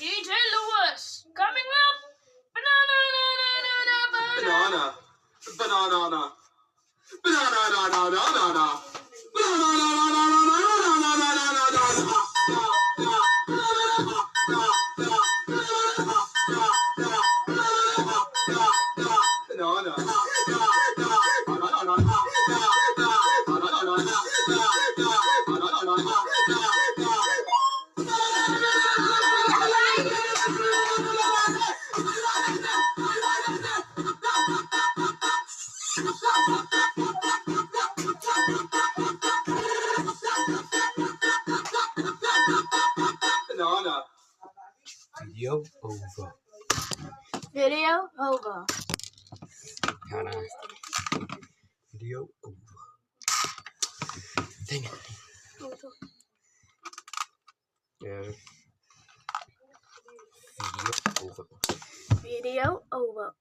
DJ Lewis coming up. Banana. Video over. Video over. Video over. Dang it. Yeah. Video over. Video over.